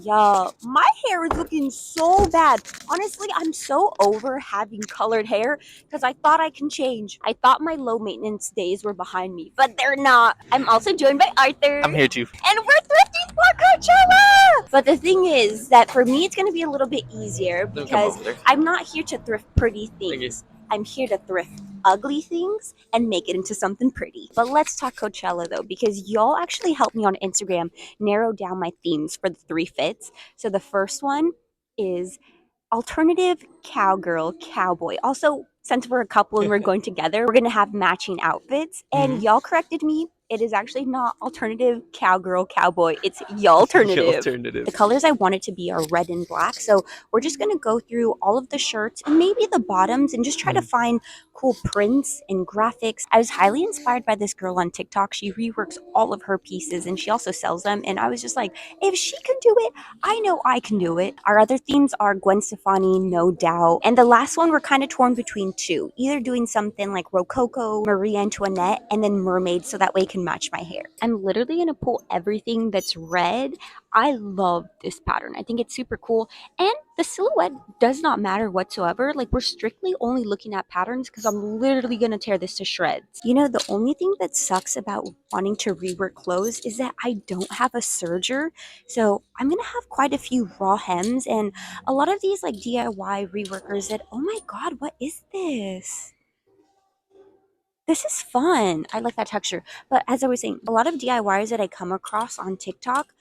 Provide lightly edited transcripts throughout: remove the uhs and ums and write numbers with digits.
Y'all, my hair is looking so bad. Honestly, I'm so over having colored hair because I thought I can change. I thought my low maintenance days were behind me, but they're not. I'm also joined by Arthur. I'm here too. And we're thrifting for Coachella! But the thing is that for me, it's going to be a little bit easier Don't come because over there. I'm not here to thrift pretty Thank you. things. I'm here to thrift ugly things and make it into something pretty. But let's talk Coachella though, because y'all actually helped me on Instagram narrow down my themes for the 3 fits. So the first one is alternative cowgirl cowboy. Also, since we're a couple and we're going together, we're gonna have matching outfits. And y'all corrected me. It is actually not alternative cowgirl cowboy. It's y'alternative. Alternative. The colors I want it to be are red and black. So we're just gonna go through all of the shirts and maybe the bottoms and just try to find cool prints and graphics. I was highly inspired by this girl on TikTok. She reworks all of her pieces and she also sells them. And I was just like, if she can do it, I know I can do it. Our other themes are Gwen Stefani, No Doubt. And the last one, we're kind of torn between two. Either doing something like Rococo, Marie Antoinette, and then mermaid so that way it can match my hair. I'm literally going to pull everything that's red. I love this pattern. I think it's super cool. And the silhouette does not matter whatsoever. Like, we're strictly only looking at patterns because I'm literally going to tear this to shreds. You know, the only thing that sucks about wanting to rework clothes is that I don't have a serger. So I'm going to have quite a few raw hems and a lot of these like DIY reworkers that, oh my God, what is this? This is fun. I like that texture. But as I was saying, a lot of DIYers that I come across on TikTok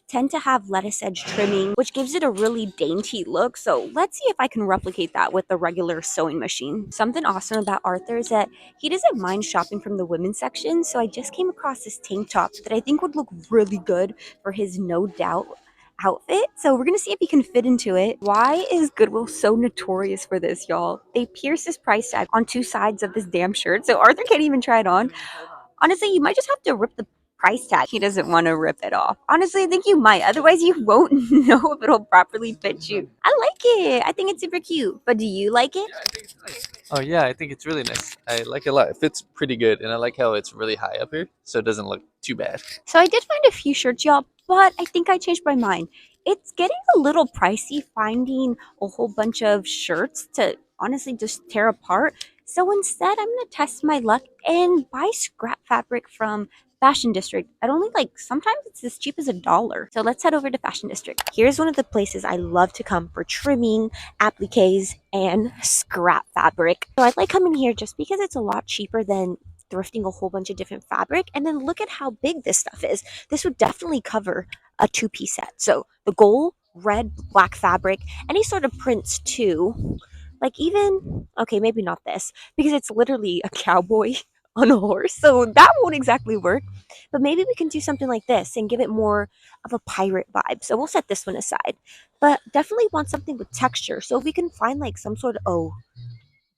tend to have lettuce edge trimming, which gives it a really dainty look. So let's see if I can replicate that with the regular sewing machine. Something awesome about Arthur is that he doesn't mind shopping from the women's section. So I just came across this tank top that I think would look really good for his No Doubt outfit. So we're gonna see if he can fit into it. Why is Goodwill so notorious for this, y'all? They pierce this price tag on 2 sides of this damn shirt, so Arthur can't even try it on. Honestly, you might just have to rip the price tag. He doesn't want to rip it off. Honestly, I think you might. Otherwise, you won't know if it'll properly fit you. I like it. I think it's super cute. But do you like it? Oh yeah, I think it's really nice. I like it a lot. It fits pretty good, and I like how it's really high up here, so it doesn't look too bad. So I did find a few shirts, y'all, but I think I changed my mind. It's getting a little pricey finding a whole bunch of shirts to honestly just tear apart. So instead, I'm going to test my luck and buy scrap fabric from Fashion District. At only sometimes it's as cheap as $1. So let's head over to Fashion District. Here's one of the places I love to come for trimming, appliques, and scrap fabric. So I'd like coming here just because it's a lot cheaper than thrifting a whole bunch of different fabric. And then look at how big this stuff is. This would definitely cover a 2-piece set. So the gold, red, black fabric, any sort of prints too. Like even, okay, maybe not this, because it's literally a cowboy on a horse. So that won't exactly work. But maybe we can do something like this and give it more of a pirate vibe. So we'll set this one aside. But definitely want something with texture. So if we can find like some sort of,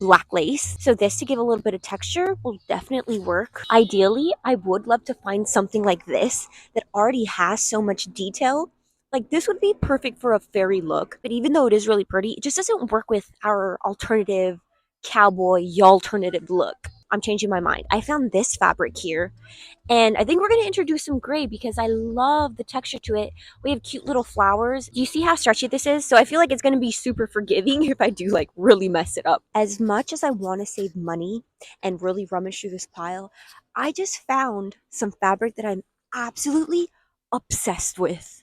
black lace. So this to give a little bit of texture will definitely work. Ideally, I would love to find something like this that already has so much detail. Like this would be perfect for a fairy look, but even though it is really pretty, it just doesn't work with our alternative cowboy alternative look. I'm changing my mind. I found this fabric here and I think we're going to introduce some gray because I love the texture to it. We have cute little flowers. Do you see how stretchy this is? So I feel like it's going to be super forgiving if I do like really mess it up. As much as I want to save money and really rummage through this pile, I just found some fabric that I'm absolutely obsessed with.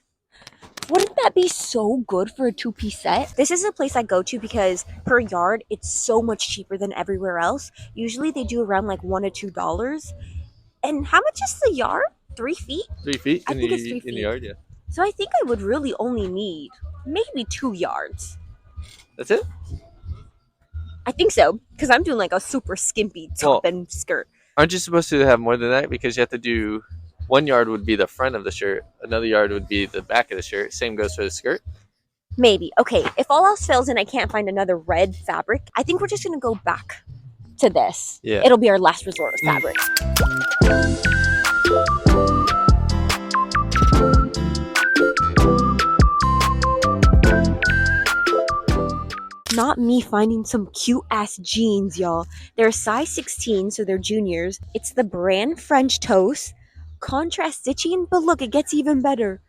Wouldn't that be so good for a 2-piece set? This is a place I go to because per yard, it's so much cheaper than everywhere else. Usually they do around like $1 to $2. And how much is the yard? 3 feet? 3 feet I in think it's 3 the feet. yard, yeah. So I think I would really only need maybe 2 yards. That's it. I think so, because I'm doing like a super skimpy top and skirt. Aren't you supposed to have more than that? Because you have to do 1 yard would be the front of the shirt, another yard would be the back of the shirt. Same goes for the skirt. Maybe. Okay, if all else fails and I can't find another red fabric, I think we're just going to go back to this. Yeah. It'll be our last resort of fabric. Not me finding some cute ass jeans, y'all. They're size 16, so they're juniors. It's the brand French Toast. Contrast stitching, but look, it gets even better.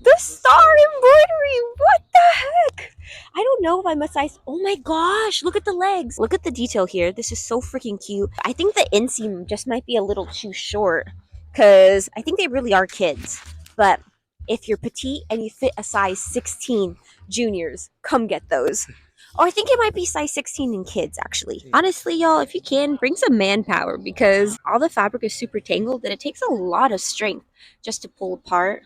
The star embroidery! What the heck? I don't know if I'm a size. Oh my gosh, look at the legs. Look at the detail here. This is so freaking cute. I think the inseam just might be a little too short because I think they really are kids. But if you're petite and you fit a size 16 juniors, come get those. Or I think it might be size 16 in kids, actually. Honestly, y'all, if you can, bring some manpower because all the fabric is super tangled and it takes a lot of strength just to pull apart.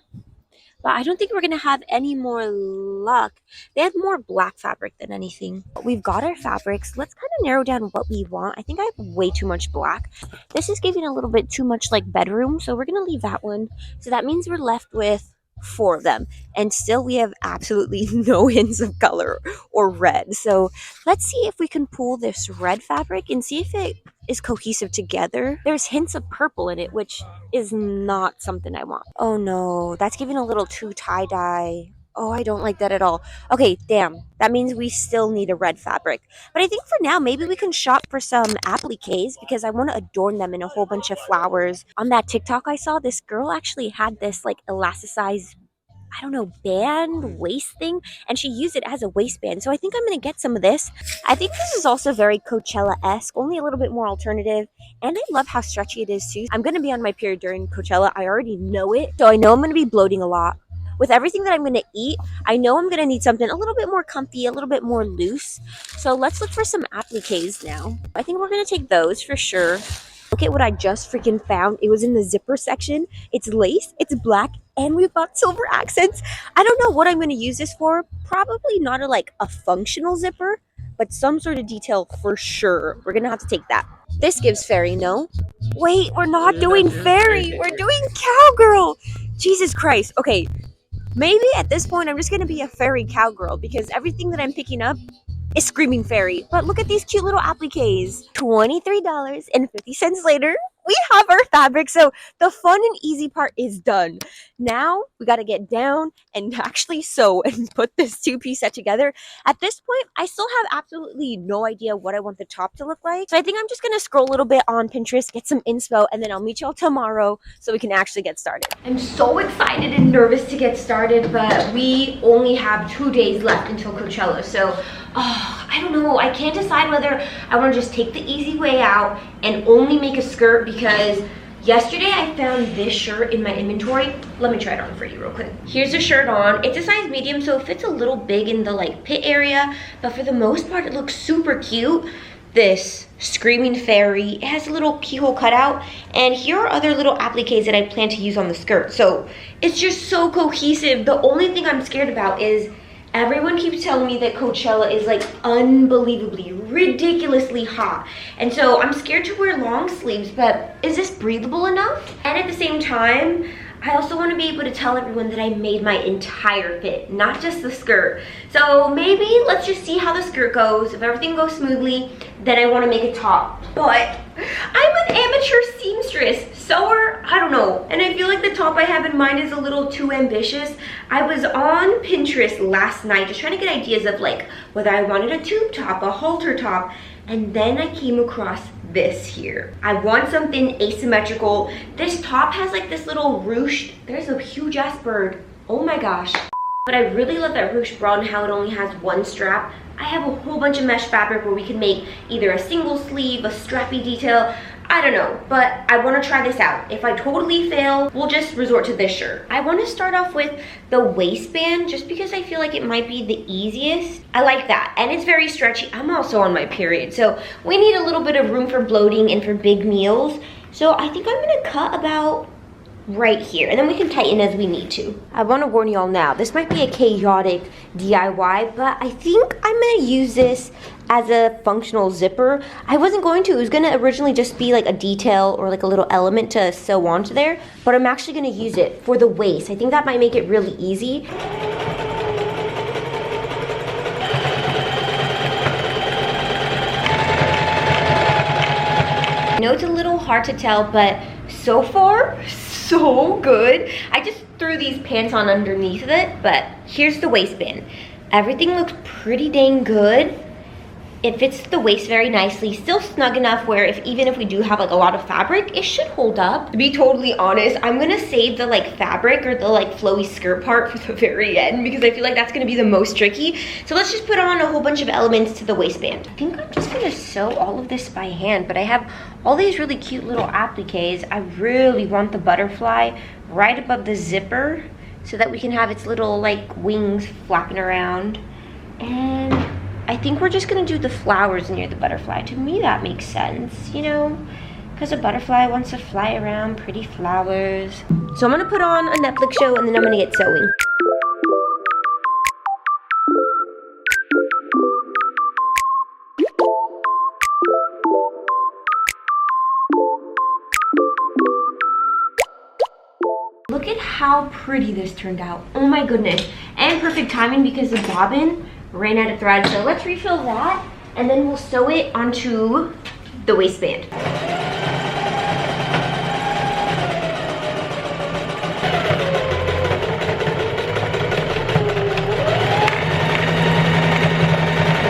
But I don't think we're gonna have any more luck. They had more black fabric than anything. We've got our fabrics. Let's kind of narrow down what we want. I think I have way too much black. This is giving a little bit too much like bedroom, so we're gonna leave that one. So that means we're left with 4 of them. And still we have absolutely no hints of color or red. So let's see if we can pull this red fabric and see if it is cohesive together. There's hints of purple in it, which is not something I want. Oh no, that's giving a little too tie-dye. Oh, I don't like that at all. Okay, damn. That means we still need a red fabric. But I think for now, maybe we can shop for some appliques because I want to adorn them in a whole bunch of flowers. On that TikTok I saw, this girl actually had this like elasticized, I don't know, band waist thing, and she used it as a waistband. So I think I'm gonna get some of this. I think this is also very Coachella-esque, only a little bit more alternative. And I love how stretchy it is too. I'm gonna be on my period during Coachella. I already know it. So I know I'm gonna be bloating a lot. With everything that I'm gonna eat, I know I'm gonna need something a little bit more comfy, a little bit more loose. So let's look for some appliques now. I think we're gonna take those for sure. Look at what I just freaking found. It was in the zipper section. It's lace, it's black, and we've got silver accents. I don't know what I'm going to use this for. Probably not a functional zipper, but some sort of detail for sure. We're going to have to take that. This gives fairy, no? Wait, we're not doing fairy. We're doing cowgirl. Jesus Christ. Okay, maybe at this point I'm just going to be a fairy cowgirl because everything that I'm picking up is screaming fairy. But look at these cute little appliques. $23.50 later, we have our fabric. So the fun and easy part is done. Now we got to get down and actually sew and put this 2-piece set together. At this point, I still have absolutely no idea what I want the top to look like. So I think I'm just going to scroll a little bit on Pinterest, get some inspo, and then I'll meet y'all tomorrow so we can actually get started. I'm so excited and nervous to get started, but we only have 2 days left until Coachella. So I don't know. I can't decide whether I want to just take the easy way out and only make a skirt because yesterday I found this shirt in my inventory. Let me try it on for you real quick. Here's the shirt on. It's a size medium, so it fits a little big in the pit area, but for the most part, it looks super cute. This screaming fairy, it has a little keyhole cutout, and here are other little appliques that I plan to use on the skirt. So it's just so cohesive. The only thing I'm scared about is everyone keeps telling me that Coachella is unbelievably, ridiculously hot. And so I'm scared to wear long sleeves, but is this breathable enough? And at the same time, I also want to be able to tell everyone that I made my entire fit, not just the skirt. So maybe let's just see how the skirt goes. If everything goes smoothly, then I want to make a top. But I'm an amateur seamstress, sewer, I don't know. And I feel like the top I have in mind is a little too ambitious. I was on Pinterest last night just trying to get ideas of whether I wanted a tube top, a halter top, and then I came across this here. I want something asymmetrical. This top has this little ruche. There's a huge ass bird. Oh my gosh. But I really love that ruche bra and how it only has one strap. I have a whole bunch of mesh fabric where we can make either a single sleeve, a strappy detail. I don't know, but I want to try this out. If I totally fail, we'll just resort to this shirt. I want to start off with the waistband just because I feel like it might be the easiest. I like that, and it's very stretchy. I'm also on my period, so we need a little bit of room for bloating and for big meals. So I think I'm going to cut about right here, and then we can tighten as we need to. I want to warn y'all now, this might be a chaotic DIY, but I think I'm going to use this as a functional zipper. I wasn't going to. It was going to originally just be a detail or a little element to sew onto there, but I'm actually going to use it for the waist. I think that might make it really easy. I know it's a little hard to tell, but so far, so good. I just threw these pants on underneath of it, but here's the waistband. Everything looks pretty dang good. It fits the waist very nicely, still snug enough where even if we do have like a lot of fabric, it should hold up. To be totally honest, I'm gonna save the like fabric or the like flowy skirt part for the very end because I feel like that's gonna be the most tricky. So let's just put on a whole bunch of elements to the waistband. I think I'm just gonna sew all of this by hand, but I have all these really cute little appliques. I really want the butterfly right above the zipper so that we can have its little like wings flapping around. And I think we're just gonna do the flowers near the butterfly. To me, that makes sense, you know? Because a butterfly wants to fly around pretty flowers. So I'm gonna put on a Netflix show and then I'm gonna get sewing. Look at how pretty this turned out. Oh my goodness. And perfect timing because the bobbin ran out of thread. So let's refill that and then we'll sew it onto the waistband.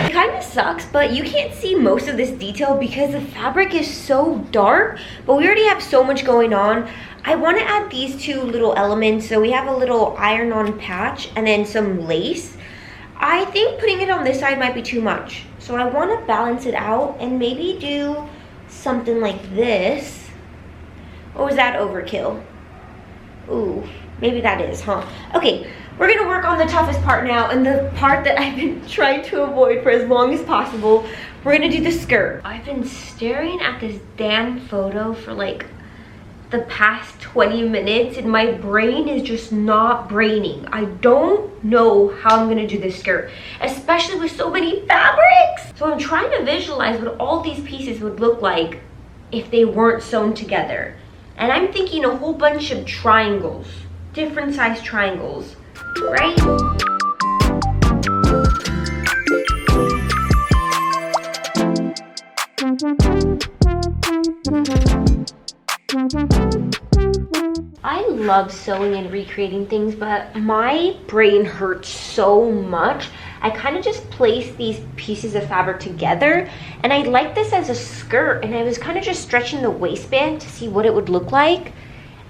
It kind of sucks, but you can't see most of this detail because the fabric is so dark, but we already have so much going on. I want to add these two little elements. So we have a little iron-on patch and then some lace. I think putting it on this side might be too much. So I want to balance it out and maybe do something like this. Or was that overkill? Ooh, maybe that is, huh? Okay, we're going to work on the toughest part now and the part that I've been trying to avoid for as long as possible. We're going to do the skirt. I've been staring at this damn photo for like the past 20 minutes and my brain is just not braining. I don't know how I'm gonna do this skirt, especially with so many fabrics. So I'm trying to visualize what all these pieces would look like if they weren't sewn together. And I'm thinking a whole bunch of triangles, different size triangles, right? I love sewing and recreating things, but my brain hurts so much. I kind of just place these pieces of fabric together, and I like this as a skirt, and I was kind of just stretching the waistband to see what it would look like,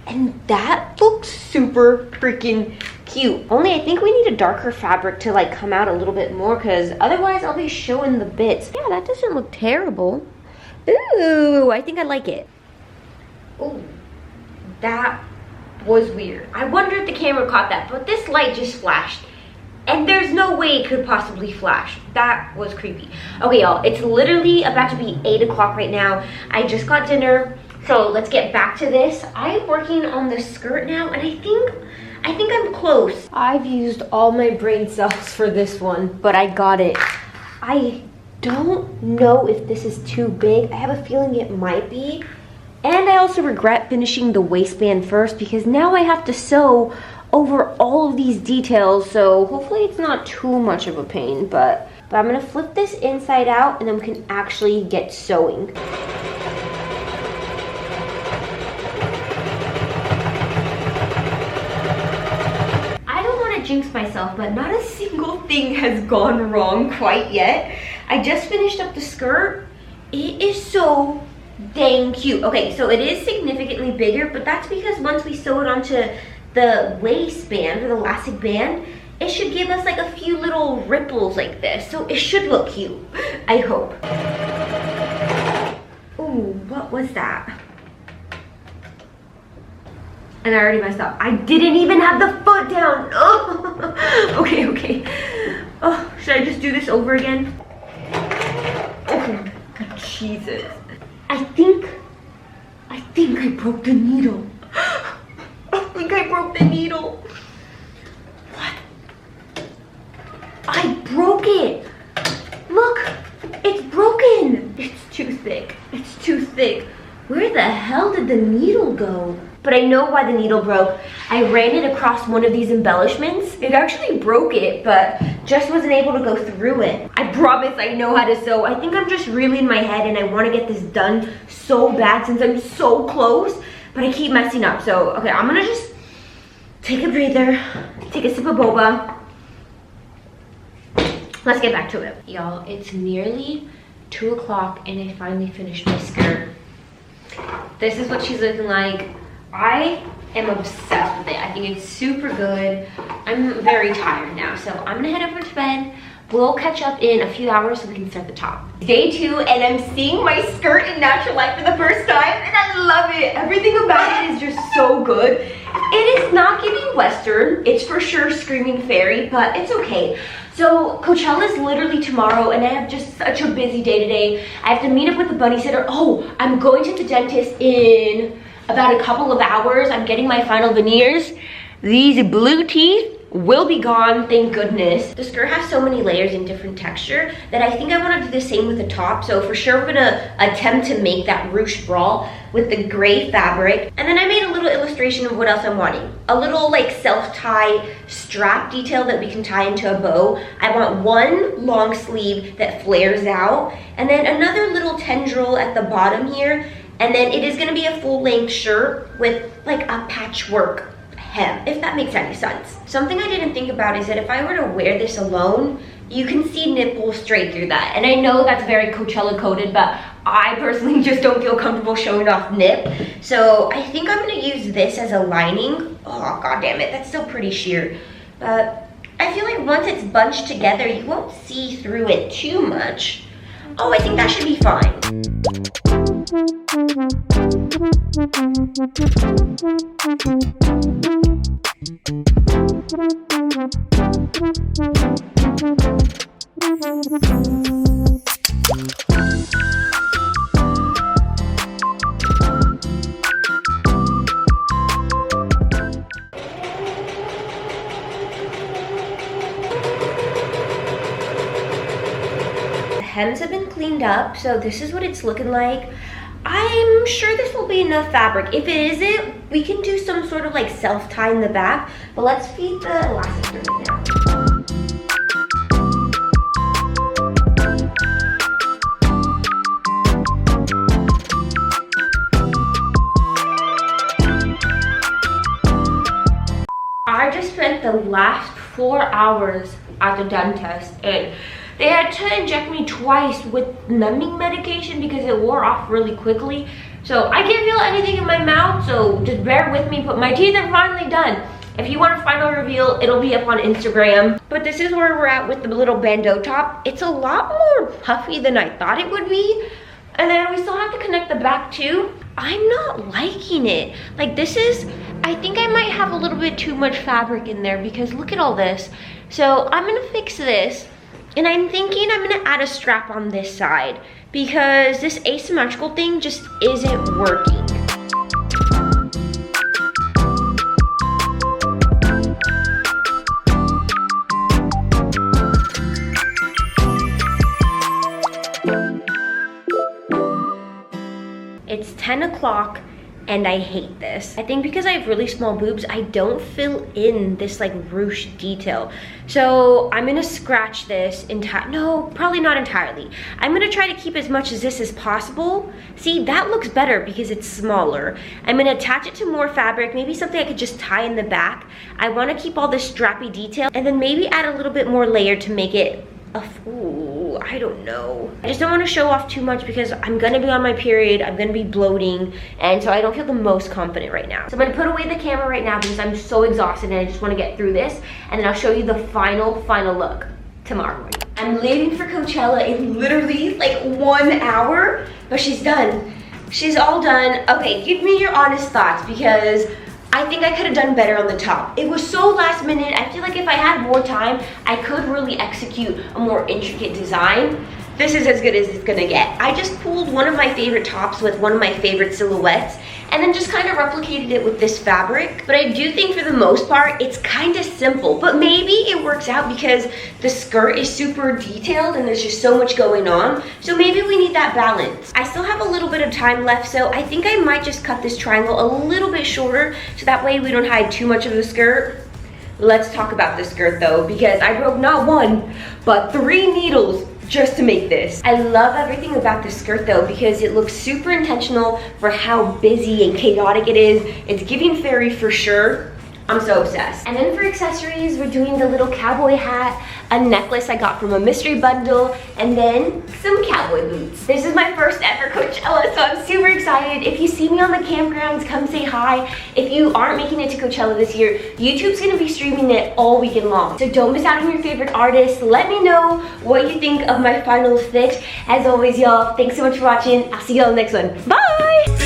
and that looks super freaking cute. Only I think we need a darker fabric to like come out a little bit more, because otherwise I'll be showing the bits. Yeah, that doesn't look terrible. Ooh, I think I like it. Ooh, that was weird. I wonder if the camera caught that, but this light just flashed. And there's no way it could possibly flash. That was creepy. Okay, y'all, it's literally about to be 8 o'clock right now. I just got dinner, so let's get back to this. I'm working on the skirt now, and I think I'm close. I've used all my brain cells for this one, but I got it. I don't know if this is too big. I have a feeling it might be. And I also regret finishing the waistband first because now I have to sew over all of these details, so hopefully it's not too much of a pain, but I'm gonna flip this inside out and then we can actually get sewing. I don't want to jinx myself, but not a single thing has gone wrong quite yet. I just finished up the skirt. It is so dang cute. Okay, so it is significantly bigger, but that's because once we sew it onto the waistband or the elastic band, it should give us like a few little ripples like this. So it should look cute, I hope. Ooh, what was that? And I already messed up. I didn't even have the foot down. Oh, okay. Oh, should I just do this over again? Oh, Jesus. I think I broke the needle. I think I broke the needle. What? I broke it. Look, it's broken. It's too thick. It's too thick. Where the hell did the needle go? But I know why the needle broke. I ran it across one of these embellishments. It actually broke it, but just wasn't able to go through it. I promise I know how to sew. I think I'm just really in my head and I want to get this done so bad since I'm so close, but I keep messing up. So, okay, I'm gonna just take a breather, take a sip of boba. let's get back to it. Y'all, it's nearly 2 o'clock and I finally finished my skirt. This is what she's looking like. I am obsessed with it. I think it's super good. I'm very tired now, so I'm gonna head over to bed. We'll catch up in a few hours so we can start the top. Day 2, and I'm seeing my skirt in natural light for the first time, and I love it. Everything about it is just so good. It is not giving Western. It's for sure screaming fairy, but it's okay. So Coachella is literally tomorrow, and I have just such a busy day today. I have to meet up with the bunny sitter. Oh, I'm going to the dentist in about a couple of hours. I'm getting my final veneers. These blue teeth will be gone, thank goodness. The skirt has so many layers and different texture that I think I want to do the same with the top. So for sure, we're gonna attempt to make that ruche bra with the gray fabric. And then I made a little illustration of what else I'm wanting. A little like self-tie strap detail that we can tie into a bow. I want one long sleeve that flares out, and then another little tendril at the bottom here. And then it is gonna be a full-length shirt with like a patchwork hem, if that makes any sense. Something I didn't think about is that if I were to wear this alone, you can see nipples straight through that. And I know that's very Coachella coded, but I personally just don't feel comfortable showing off nip. So I think I'm gonna use this as a lining. Oh, god damn it, that's still pretty sheer. But I feel like once it's bunched together, you won't see through it too much. Oh, I think that should be fine. Hems have been cleaned up, so this is what it's looking like. I'm sure this will be enough fabric. If it isn't, we can do some sort of like self-tie in the back, but let's feed the elastic through it now. I just spent the last 4 hours at the dentist, and they had to inject me twice with numbing medication because it wore off really quickly. So I can't feel anything in my mouth, so just bear with me, but my teeth are finally done. If you want a final reveal, it'll be up on Instagram. But this is where we're at with the little bandeau top. It's a lot more puffy than I thought it would be. And then we still have to connect the back too. I'm not liking it. Like this is, I think I might have a little bit too much fabric in there because look at all this. So I'm gonna fix this. And I'm thinking I'm gonna add a strap on this side because this asymmetrical thing just isn't working. It's 10 o'clock and I hate this. I think because I have really small boobs, I don't fill in this like ruche detail. So I'm gonna scratch this no, probably not entirely. I'm gonna try to keep as much as this as possible. See, that looks better because it's smaller. I'm gonna attach it to more fabric, maybe something I could just tie in the back. I wanna keep all this strappy detail and then maybe add a little bit more layer to make it ooh, I don't know. I just don't want to show off too much because I'm gonna be on my period, I'm gonna be bloating, and so I don't feel the most confident right now. So I'm gonna put away the camera right now because I'm so exhausted and I just want to get through this, and then I'll show you the final look tomorrow morning. I'm leaving for Coachella in literally like 1 hour, but she's done. She's all done. Okay, give me your honest thoughts because I think I could have done better on the top. It was so last minute. I feel like if I had more time, I could really execute a more intricate design. This is as good as it's gonna get. I just pulled one of my favorite tops with one of my favorite silhouettes and then just kind of replicated it with this fabric. But I do think for the most part, it's kind of simple, but maybe it works out because the skirt is super detailed and there's just so much going on. So maybe we need that balance. I still have a little bit of time left, so I think I might just cut this triangle a little bit shorter so that way we don't hide too much of the skirt. Let's talk about the skirt though, because I broke not 1, but 3 needles just to make this. I love everything about the skirt though because it looks super intentional for how busy and chaotic it is. It's giving fairy for sure. I'm so obsessed. And then for accessories, we're doing the little cowboy hat, a necklace I got from a mystery bundle, and then some cowboy boots. This is my first ever Coachella, so I'm super excited. If you see me on the campgrounds, come say hi. If you aren't making it to Coachella this year, YouTube's gonna be streaming it all weekend long. So don't miss out on your favorite artists. Let me know what you think of my final fit. As always, y'all, thanks so much for watching. I'll see you on the next one. Bye!